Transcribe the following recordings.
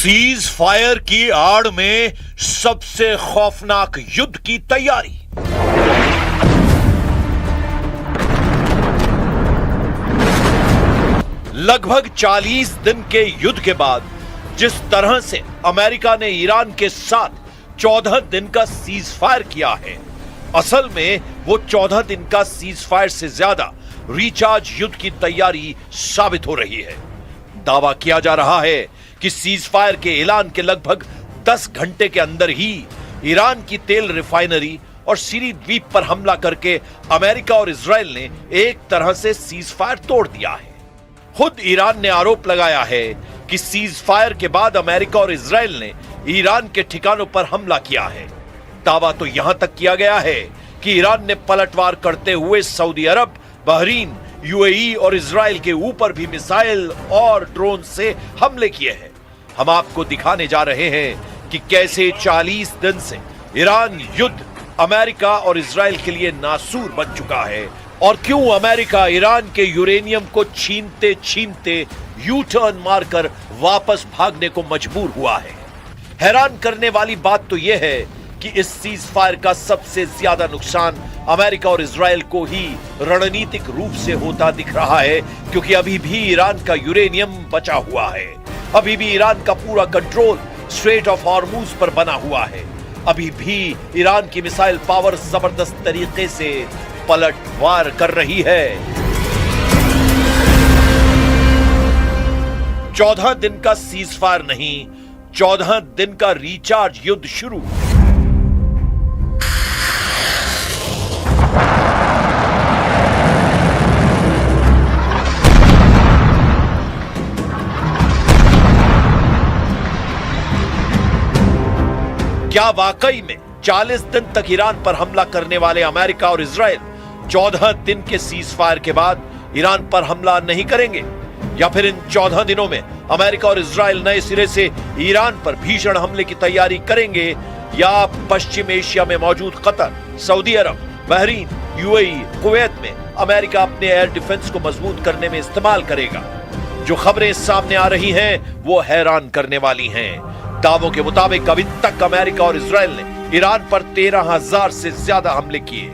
Cease fire की आड़ में सबसे खौफनाक युद्ध की तैयारी। लगभग 40 दिन के युद्ध के बाद जिस तरह से अमेरिका ने ईरान के साथ 14 दिन का सीज फायर किया है, असल में वो 14 दिन का सीज फायर से ज्यादा रिचार्ज युद्ध की तैयारी साबित हो रही है। दावा किया जा रहा है कि सीज फायर के ऐलान के लगभग 10 घंटे के अंदर ही ईरान की तेल रिफाइनरी और सीरी द्वीप पर हमला करके अमेरिका और इजराइल ने एक तरह से सीज फायर तोड़ दिया है। खुद ईरान ने आरोप लगाया है कि सीज फायर के बाद अमेरिका और इजराइल ने ईरान के ठिकानों पर हमला किया है। दावा तो यहां तक किया गया है कि ईरान ने पलटवार करते हुए सऊदी अरब, बहरीन, यूएई और इजराइल के ऊपर भी मिसाइल और ड्रोन से हमले किए हैं। हम आपको दिखाने जा रहे हैं कि कैसे 40 दिन से ईरान युद्ध अमेरिका और इजराइल के लिए नासूर बन चुका है और क्यों अमेरिका ईरान के यूरेनियम को छीनते छीनते यू टर्न मारकर वापस भागने को मजबूर हुआ है। हैरान करने वाली बात तो यह है कि इस सीज फायर का सबसे ज्यादा नुकसान अमेरिका और इजराइल को ही रणनीतिक रूप से होता दिख रहा है, क्योंकि अभी भी ईरान का यूरेनियम बचा हुआ है। अभी भी ईरान का पूरा कंट्रोल स्ट्रेट ऑफ हॉर्मुज पर बना हुआ है। अभी भी ईरान की मिसाइल पावर जबरदस्त तरीके से पलटवार कर रही है। 14 दिन का सीज फायर नहीं, 14 दिन का रिचार्ज युद्ध शुरू। क्या वाकई में 40 दिन तक ईरान पर हमला करने वाले अमेरिका और इजराइल 14 दिन के सीज फायर के बाद ईरान पर हमला नहीं करेंगे, या फिर इन 14 दिनों में अमेरिका और इजराइल नए सिरे से ईरान पर भीषण हमले की तैयारी करेंगे, या पश्चिम एशिया में मौजूद कतर, सऊदी अरब, बहरीन, यूएई, कुवैत में अमेरिका अपने एयर डिफेंस को मजबूत करने में इस्तेमाल करेगा। जो खबरें सामने आ रही हैं वो हैरान करने वाली हैं। दावों के मुताबिक अभी तक अमेरिका और इजराइल ने ईरान पर 13,000 से ज्यादा हमले किए।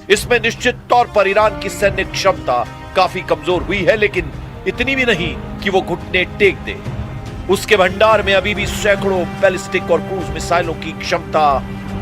इसमें निश्चित तौर पर ईरान की सैन्य क्षमता काफी कमजोर हुई है, लेकिन इतनी भी नहीं कि वो घुटने टेक दे। उसके भंडार में अभी भी सैकड़ों बैलिस्टिक और क्रूज मिसाइलों की क्षमता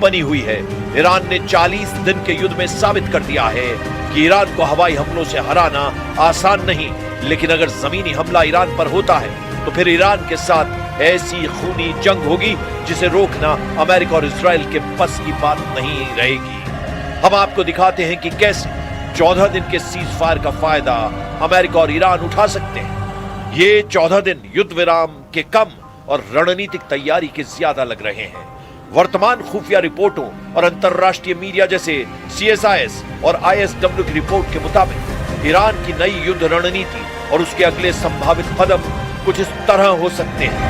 बनी हुई है। ईरान ने 40 दिन के युद्ध में साबित कर दिया है कि ईरान को हवाई हमलों से हराना आसान नहीं, लेकिन अगर जमीनी हमला ईरान पर होता है तो फिर ईरान के साथ ऐसी खूनी जंग होगी जिसे रोकना अमेरिका और इजराइल के बस की बात नहीं रहेगी। हम आपको दिखाते हैं कि कैसे 14 दिन के सीज फायर का फायदा अमेरिका और ईरान उठा सकते हैं। ये 14 दिन युद्ध विराम के कम और रणनीतिक तैयारी के ज्यादा लग रहे हैं। वर्तमान खुफिया रिपोर्टों और अंतरराष्ट्रीय मीडिया जैसे CSIS और ISW की रिपोर्ट के मुताबिक ईरान की नई युद्ध रणनीति और उसके अगले संभावित कदम कुछ इस तरह हो सकते हैं।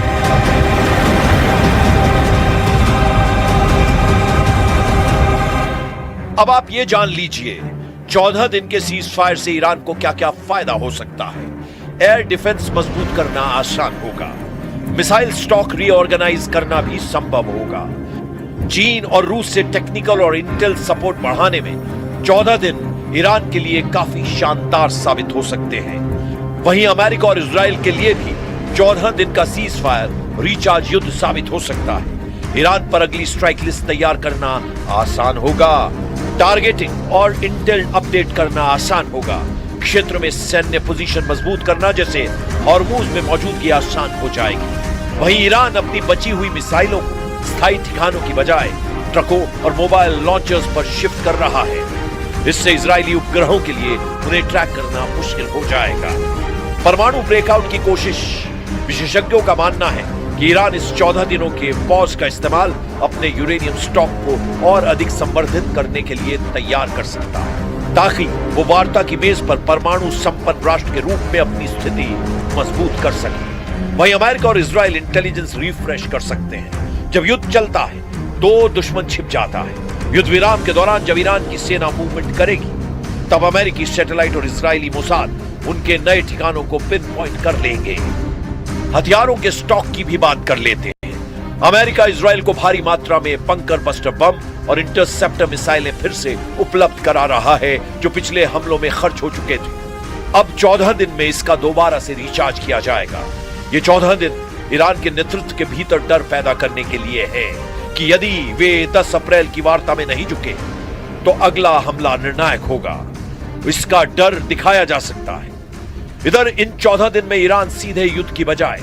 अब आप ये जान लीजिए 14 दिन के सीज फायर से ईरान को क्या क्या फायदा हो सकता है। एयर डिफेंस मजबूत करना आसान होगा, मिसाइल स्टॉक रीऑर्गेनाइज करना भी संभव होगा। चीन और रूस से टेक्निकल और इंटेल सपोर्ट बढ़ाने में 14 दिन ईरान के लिए काफी शानदार साबित हो सकते हैं। वहीं अमेरिका और इजराइल के लिए भी 14 दिन का सीज फायर रिचार्ज युद्ध साबित हो सकता है। ईरान पर अगली स्ट्राइक लिस्ट तैयार करना आसान होगा, टारगेटिंग और इंटेल अपडेट करना आसान होगा, क्षेत्र में सैन्य पोजीशन मजबूत करना जैसे हॉर्मुज में मौजूदगी आसान हो जाएगी। वहीं ईरान अपनी बची हुई मिसाइलों को स्थायी ठिकानों की बजाय ट्रकों और मोबाइल लॉन्चर्स पर शिफ्ट कर रहा है। इससे इजरायली उपग्रहों के लिए उन्हें ट्रैक करना मुश्किल हो जाएगा। परमाणु ब्रेकआउट की कोशिश, विशेषज्ञों का मानना है कि ईरान इस 14 दिनों के पॉज का इस्तेमाल अपने यूरेनियम स्टॉक को और अधिक संवर्धित करने के लिए तैयार कर सकता है, ताकि वो वार्ता की मेज पर परमाणु संपन्न राष्ट्र के रूप में अपनी स्थिति मजबूत कर सके। वहीं अमेरिका और इजराइल इंटेलिजेंस रिफ्रेश कर सकते हैं। जब युद्ध चलता है तो दुश्मन छिप जाता है। युद्ध विराम के दौरान जब ईरान की सेना मूवमेंट करेगी तब अमेरिकी सैटेलाइट और इजरायली मोसाद उनके नए ठिकानों को पिन पॉइंट कर लेंगे। हथियारों के स्टॉक की भी बात कर लेते हैं। अमेरिका इजराइल को भारी मात्रा में बंकर बस्टर बम और इंटरसेप्टर मिसाइलें फिर से उपलब्ध करा रहा है, जो पिछले हमलों में खर्च हो चुके थे। अब 14 दिन में इसका दोबारा से रिचार्ज किया जाएगा। ये 14 दिन ईरान के नेतृत्व के भीतर डर पैदा करने के लिए है कि यदि वे 10 अप्रैल की वार्ता में नहीं झुके तो अगला हमला निर्णायक होगा। इसका डर दिखाया जा सकता है। इधर इन 14 दिन में ईरान सीधे युद्ध की बजाय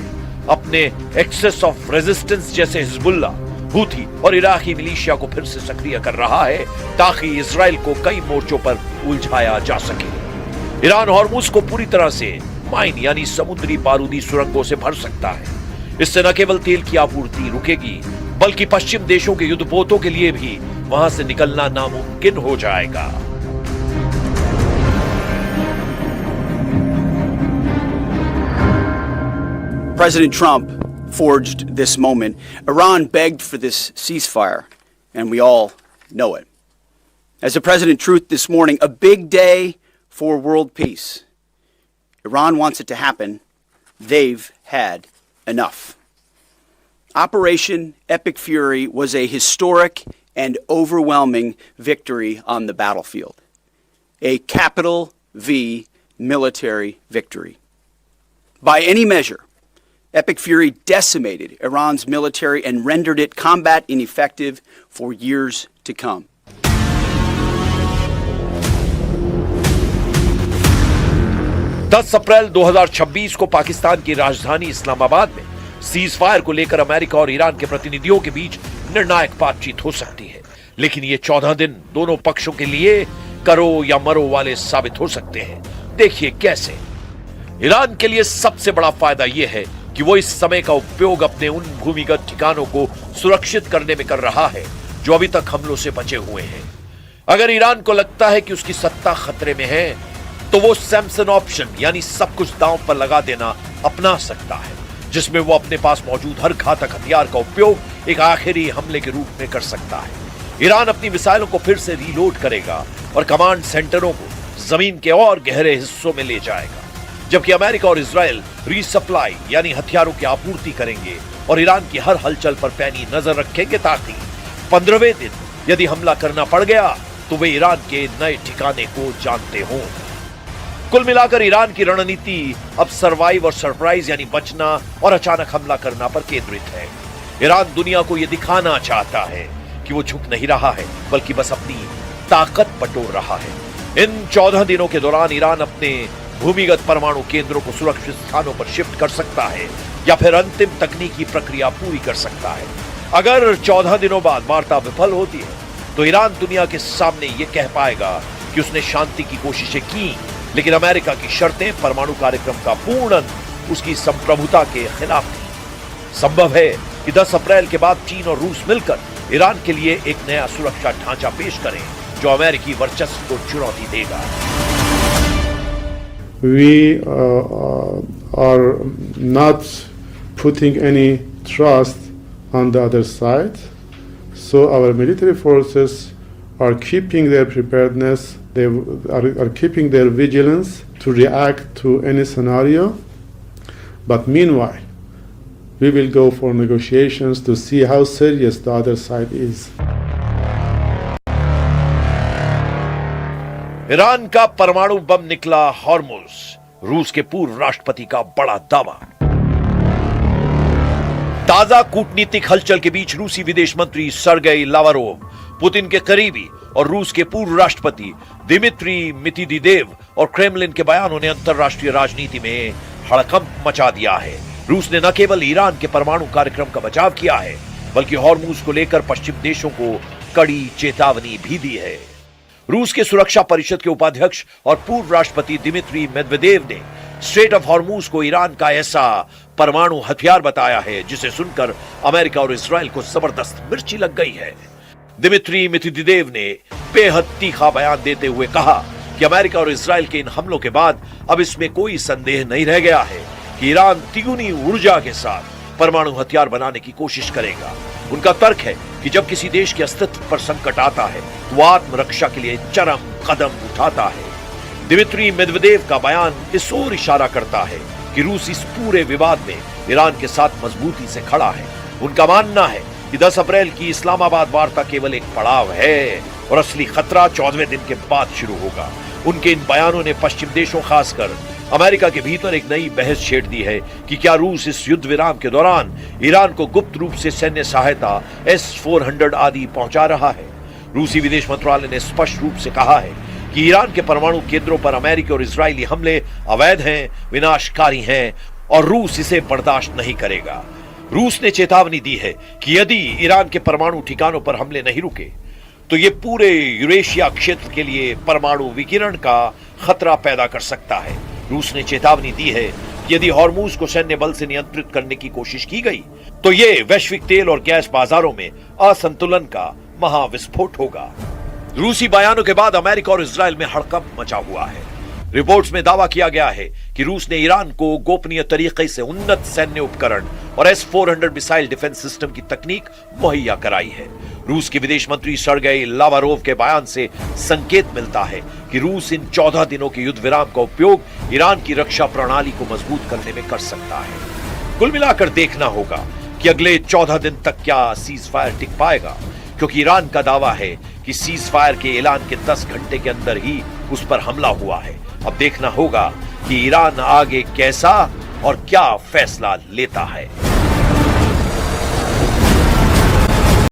अपने एक्सेस ऑफ रेजिस्टेंस जैसे हिजबुल्ला, हूथी और इराकी मिलिशिया को फिर से सक्रिय कर रहा है, ताकि इजराइल को कई मोर्चों पर उलझाया जा सके। ईरान हॉर्मुज को पूरी तरह से माइन यानी समुद्री बारूदी सुरंगों से भर सकता है। इससे न केवल तेल की आपूर्ति रुकेगी, बल्कि पश्चिम देशों के युद्धपोतों के लिए भी वहां से निकलना नामुमकिन हो जाएगा। President Trump forged this moment. Iran begged for this ceasefire, and we all know it. As the President truth this morning, a big day for world peace. Iran wants it to happen. They've had enough. Operation Epic Fury was a historic and overwhelming victory on the battlefield. A capital V military victory. By any measure, Epic Fury decimated Iran's military and rendered it combat ineffective for years to come. दस अप्रैल 2026 को पाकिस्तान की राजधानी इस्लामाबाद में cease fire को लेकर America और Iran के प्रतिनिधियों के बीच निर्णायक बातचीत हो सकती है। लेकिन ये 14 दिन दोनों पक्षों के लिए करो या मरो वाले साबित हो सकते हैं। देखिए कैसे। ईरान के लिए सबसे बड़ा फायदा यह है कि वो इस समय का उपयोग अपने उन भूमिगत ठिकानों को सुरक्षित करने में कर रहा है जो अभी तक हमलों से बचे हुए हैं। अगर ईरान को लगता है कि उसकी सत्ता खतरे में है, तो वो सैमसन ऑप्शन यानी सब कुछ दांव पर लगा देना अपना सकता है, जिसमें वो अपने पास मौजूद हर घातक हथियार का उपयोग एक आखिरी हमले के रूप में कर सकता है। ईरान अपनी मिसाइलों को फिर से रीलोड करेगा और कमांड सेंटरों को जमीन के और गहरे हिस्सों में ले जाएगा, जबकि अमेरिका और इजराइल रीसप्लाई यानी हथियारों की आपूर्ति करेंगे और ईरान की हर हलचल पर पैनी नजर रखेंगे, ताकि 15वें दिन यदि हमला करना पड़ गया तो वे ईरान के नए ठिकाने को जानते हों। कुल मिलाकर ईरान की रणनीति अब सर्वाइव और सरप्राइज यानी बचना और अचानक हमला करना पर केंद्रित है। ईरान दुनिया को यह दिखाना चाहता है कि वो झुक नहीं रहा है, बल्कि बस अपनी ताकत बटोर रहा है। इन 14 दिनों के दौरान ईरान अपने भूमिगत परमाणु केंद्रों को सुरक्षित स्थानों पर शिफ्ट कर सकता है या फिर अंतिम तकनीकी प्रक्रिया पूरी कर सकता है। अगर 14 दिनों बाद वार्ता विफल होती है तो ईरान दुनिया के सामने यह कह पाएगा कि उसने शांति की कोशिशें की, लेकिन अमेरिका की शर्तें परमाणु कार्यक्रम का पूर्ण उसकी संप्रभुता के खिलाफ थी। संभव है कि 10 अप्रैल के बाद चीन और रूस मिलकर ईरान के लिए एक नया सुरक्षा ढांचा पेश करें जो अमेरिकी वर्चस्व को चुनौती देगा। We are not putting any trust on the other side, so our military forces are keeping their preparedness, they are keeping their vigilance to react to any scenario. But meanwhile, we will go for negotiations to see how serious the other side is. Iran का परमाणु बम निकला Hormuz, रूस के पूर्व राष्ट्रपति का बड़ा दावा। ताजा कूटनीतिक हलचल के बीच रूसी विदेश मंत्री सर्गेई लावरोव, पुतिन के करीबी और रूस के पूर्व राष्ट्रपति दिमित्री मेदवेदेव और क्रेमलिन के बयानों ने अंतरराष्ट्रीय राजनीति में हड़कंप मचा दिया है। रूस ने न केवल ईरान के परमाणु कार्यक्रम का बचाव किया है, बल्कि हॉर्मुज को लेकर पश्चिम देशों को कड़ी चेतावनी भी दी है। रूस के सुरक्षा परिषद के उपाध्यक्ष और पूर्व राष्ट्रपति दिमित्री मेदवेदेव ने स्ट्रेट ऑफ हॉर्मुज को ईरान का ऐसा परमाणु हथियार बताया है जिसे सुनकर अमेरिका और इजराइल को जबरदस्त मिर्ची लग गई है। दिमित्री मेदवेदेव ने बेहद तीखा बयान देते हुए कहा कि अमेरिका और इजराइल के इन हमलों के बाद अब इसमें कोई संदेह नहीं रह गया है कि ईरान तिगुनी ऊर्जा के साथ परमाणु हथियार बनाने की कोशिश करेगा। उनका तर्क है कि जब किसी देश के अस्तित्व पर संकट आता है तो आत्मरक्षा के लिए चरम कदम उठाता है। दिमित्री मेदवेदेव का बयान इस ओर इशारा करता है कि रूस इस पूरे विवाद में ईरान के साथ मजबूती से खड़ा है। उनका मानना है कि 10 अप्रैल की इस्लामाबाद वार्ता केवल एक पड़ाव है और असली खतरा 14वें दिन के बाद शुरू होगा। उनके इन बयानों ने पश्चिम देशों, खासकर अमेरिका के भीतर एक नई बहस छेड़ दी है कि क्या रूस इस युद्ध विराम के दौरान ईरान को गुप्त रूप से सैन्य सहायता S-400 आदि पहुंचा रहा है। रूसी विदेश मंत्रालय ने स्पष्ट रूप से कहा है कि ईरान के परमाणु केंद्रों पर अमेरिकी और इजरायली हमले अवैध हैं, विनाशकारी हैं और रूस इसे बर्दाश्त नहीं करेगा। रूस ने चेतावनी दी है कि यदि ईरान के परमाणु ठिकानों पर हमले नहीं रुके तो ये पूरे यूरेशिया क्षेत्र के लिए परमाणु विकिरण का खतरा पैदा कर सकता है। रूस ने चेतावनी दी है कि यदि हॉर्मूज को सैन्य बल से नियंत्रित करने की कोशिश की गई तो ये वैश्विक तेल और गैस बाजारों में असंतुलन का महाविस्फोट होगा। रूसी बयानों के बाद अमेरिका और इजरायल में हड़कंप मचा हुआ है। रिपोर्ट्स में दावा किया गया है कि रूस ने ईरान को गोपनीय तरीके से उन्नत सैन्य उपकरण और S-400 मिसाइल डिफेंस सिस्टम की तकनीक मुहैया कराई है। रूस के विदेश मंत्री सर्गेई लावारोव के बयान से संकेत मिलता है कि रूस इन 14 दिनों के युद्ध विराम का उपयोग ईरान की रक्षा प्रणाली को मजबूत करने में कर सकता है। कुल मिलाकर देखना होगा कि अगले 14 दिन तक क्या सीज फायर टिक पाएगा, क्योंकि ईरान का दावा है कि सीज फायर के ऐलान के 10 घंटे के अंदर ही उस पर हमला हुआ है। अब देखना होगा कि ईरान आगे कैसा और क्या फैसला लेता है।